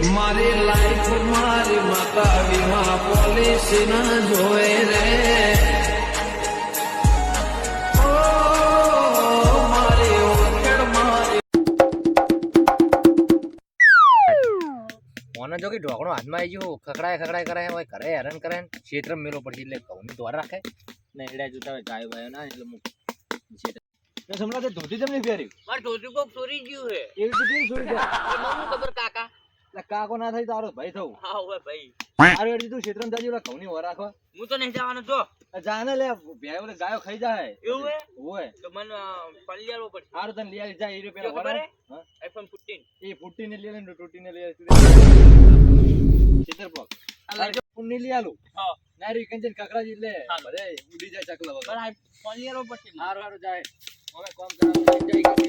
મારી લાઈફ મારી માતા વીમા પોલિસી ના જોવે રે ઓને જો કે ઢોકણો હાથમાં આવી ગયો ખકડાય કરે હોય ઘરે હેરાન કરે ક્ષેત્ર મેલો પડશે એટલે ઘઉંની દોર રાખે ને એડા જોતા હોય ગાયો બાયો ના એટલે હું હમણાં તે ધોતી તમને ફેરી મારે ધોતી કોક ચોરી ગયું હે એવી તો કેવી છોડી દે મને ખબર કાકા એટલે કાકો ના થાય તારો ભાઈ થવું હા હોય ભાઈ મારું એડી તું ક્ષેત્રમાં જાજી ઓલા ઘઉંની ઓર રાખો હું તો નહીં જવાનો જો જાને લે ભેળ ઓલે ગાયો ખાઈ જાય એવું હે હોય તો મને પલ્લિયાળવો પડશે હારું તને લઈ આવી જાય એ પેલા ખબર હે હા આઈફોન 15 એ ફૂટીને લઈ લે ને તૂટીને લઈ આવી ક્ષેત્ર પગ આ પુણ્ય લઈ આલું હા નારી કંજન કકરાજી લે ભલે ઉડી જાય ચકલા વગર પણ આ પલ્લિયાળવો પડશે હારું હારું જાય હવે કામ કરવા જાય કે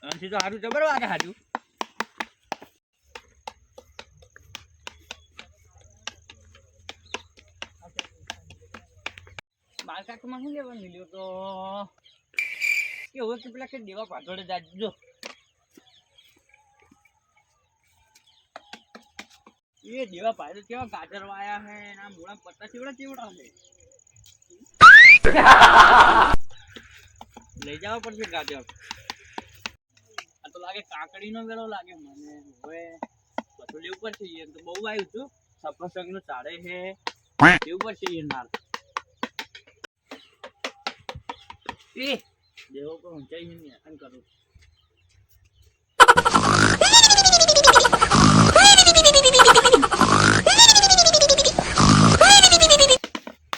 અંશી તો હારું જબર વાગે હાજુ બાલકાકમાં શું લેવા મળ્યો તો કે હવે કે પેલા કે દેવા પાછળ જાજો એ દેવા પાછળ કેવા ગાજર વાયા હે ના મોડા પત્તા ચેવડા હે લઈ જવા પડશે ગાજર આ તો લાગે કાકડી નો વેળો લાગે મને હવે બધું લેવું પડશે એમ તો બહુ આવ્યું છું સફરજન નું ચાડે છે લેવું પડશે એ નાર એ દેવો પર ઊંચાઈ નહીં આખન કરું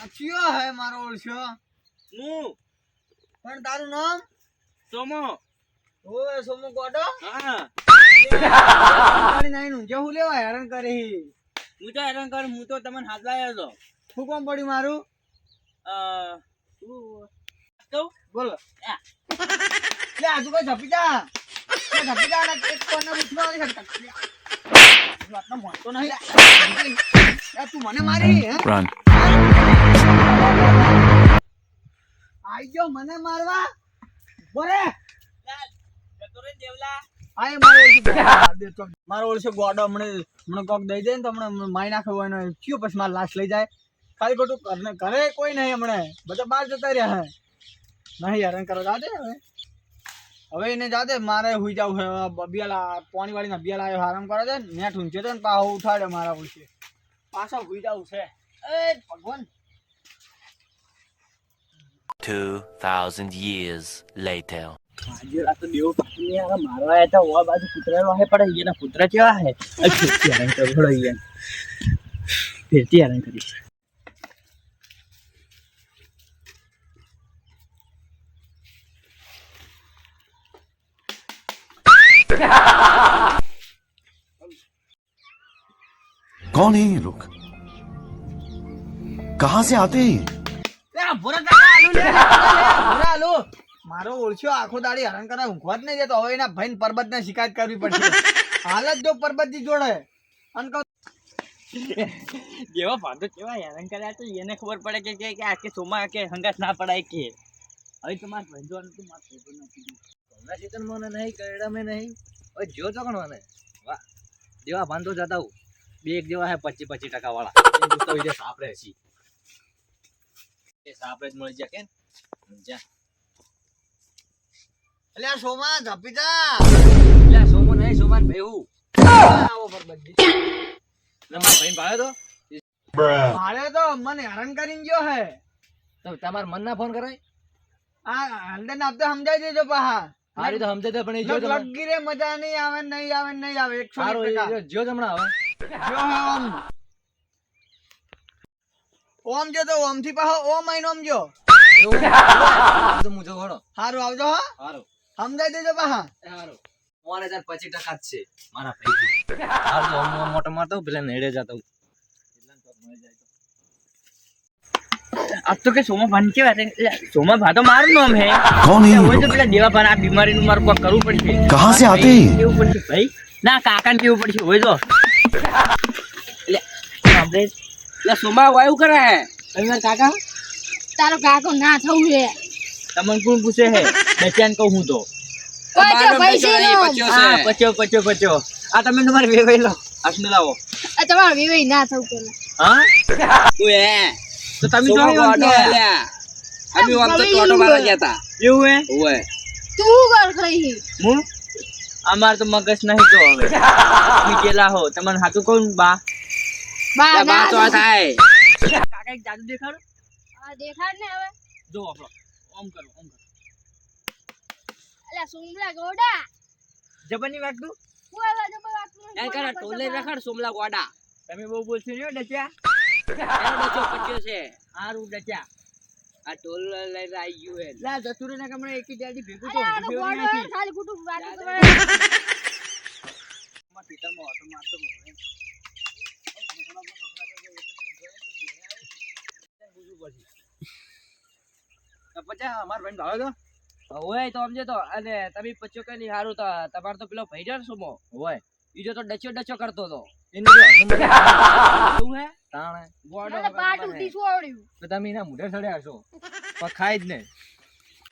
અચ્યો હે મારો ઓળશો હું પણ તારું નામ સોમો ઓય સોમુ ગોડો હા ગાડી નાઈ નું જેવું લેવા હેરાન કરે હું તો હેરાન કરું હું તો તમને હાથ લાવ્યો હતો શું કામ પડ્યું મારું કહું બોલો લે આજુ કોઈ ઝપી જા ને એક કોને ઉઠવા આવી શકતા વાતનો મોટો નહીં લે તું મને મારી હે Run. આઈ ગયો મને મારવા બોલે જતો રે દેવલા આય મારો ઓળશો ગોડો હમણે કોક દઈ દે ને તો હમણે મારી નાખે હોય ને કયો પછી મારે લાશ લઈ જાય ખાલી ખોટું ઘરે કોઈ નહીં હમણે બધા બહાર જતા રહ્યા હે નહીં હેરાન કરો જાતે હવે એને જાતે મારે હુઈ જાવ છે બિયાલા પાણી વાળી ના બિયાલા આવ્યો આરામ કરે છે નેટ ઊંચે તો ને પાહો ઉઠાડ્યો મારા ઓળશે પાછા હુઈ જાવ છે એ ભગવાન 2,000 years later. આજે રાત દેવો પાછી યાર મારવા આયા તા ઓવા બાજુ કૂતરા વાહે પડે એના કૂતરા કેવા હે ફેરતી હેરાન કરો થોડો યાર ફેરતી હેરાન કરી कौन है ये लोग कहां से आते हैं મારો ઓળખ્યો આખો દાડી હેરાન કરે ઊંઘવા જ નહીં જતો હવે એના ભાઈ પરબત ને શિકાયત કરવી પડશે હાલત જો પરબતજી જોડે જેવા ભાંડો કેવા હેરાન કર્યા તો એને ખબર પડે કે આ કે સોમા કે હંગાત ના પડાય કે હવે તમાર ભંજવાનું તો માર ખબર નથી હમણાં ચેતન મને નહીં કરડા મેં નહીં હવે જો તો કોણ મને વાહ જેવા ભાંડો જતા હું બે એક જેવા હે 25% વાળા એ દોસ્તો વિજય સાપરે હસી એ સાપરે જ મળી જાય કે જા અલ્યા સોમા ઝપી જા અલ્યા સોમો નહીં સોમાન ભેહુ આવો પરબતજી મારા ભાઈ ભાળ્યો તો મને હેરાન કરીને ગયો હે તો તમાર મન ના ફોન કરાય આ હંદન આપતે સમજાઈ દેજો પાહા હારી તો સમજાઈ દે પણ એ જો લગી રે મજા નહીં આવે 100% જો હમણાં હવે જો ઓમ જો તો ઓમ થી પાહો ઓમ આઈન ઓમ જો તો મુજો ઘણો હારું આવજો હો હારું સમજાઈ દેજો પાહા હારું 25% જ છે મારા ભાઈ હારું ઓમ મોટો મારતો પેલા નેડે જતો अब तो के सोमा भान के बात है सोमा भा तो मारू नाम है कौन है ये वो लोग? तो पेला देवा भान आ बीमारी नु मार को करू पड़छे कहां से आते हैं केવું પડશે ભાઈ ના કાકા ને કેવું પડશે હોય તો લે આપણે લે સોમા વાયુ કરે હે તમાર કાકા તારો કાકો ના થવું છે તમને કોણ પૂછે હે ડચ્યાને કહું હું તો પચો પૈસી હા પચો આ તમે તમારે વેવાઈ લો આસને લાવો તમારે વિવેક ના થવું પેલા હા તો તમે જો એવું હે તું કર ખઈ હું અમાર તો મગજ નહીં તો હવે તમે કેલા હો તમને હાચું કહું ને બા બા ના કાકા એક જાદુ દેખાડો આ દેખાડ ને હવે જો આપણો ઓમ કરો અલ્યા સોમલા ગોડા જબરની વાત તું હું આવા જબર વાત તમે બહુ બોલશો ને ડચ્યા હારું ડચ્યા આ ટોલ લઈને આવી ગયું હે લા જતુરે ના કમણે એકી જાડી ભેગું તો અલ્યા આ તો ભેગું ગોડો નાખી ખાલી ખોટું વાત કરે માં પીતરમાં ઓટો મારતો હોય પચા અમાર ભાઈ ભાવે તો હોય તો સમજે તો અને તમે પચ્યો કે નહીં હારું તો તમાર તો પેલો ભાઈ જણ સુમો હોય ઈજો તો ડચ્યો કરતો તો એને જો શું હે તાણે ગોડો મને પાટું ટીસું આવડ્યું તો તમે એના મુઢે ચડ્યા છો પણ ખાય જ ને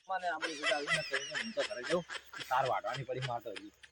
મને આપણે બધા આવીને કહીને હું તો ઘરે જાઉં તાર વાટવાની પડી મારતો હજી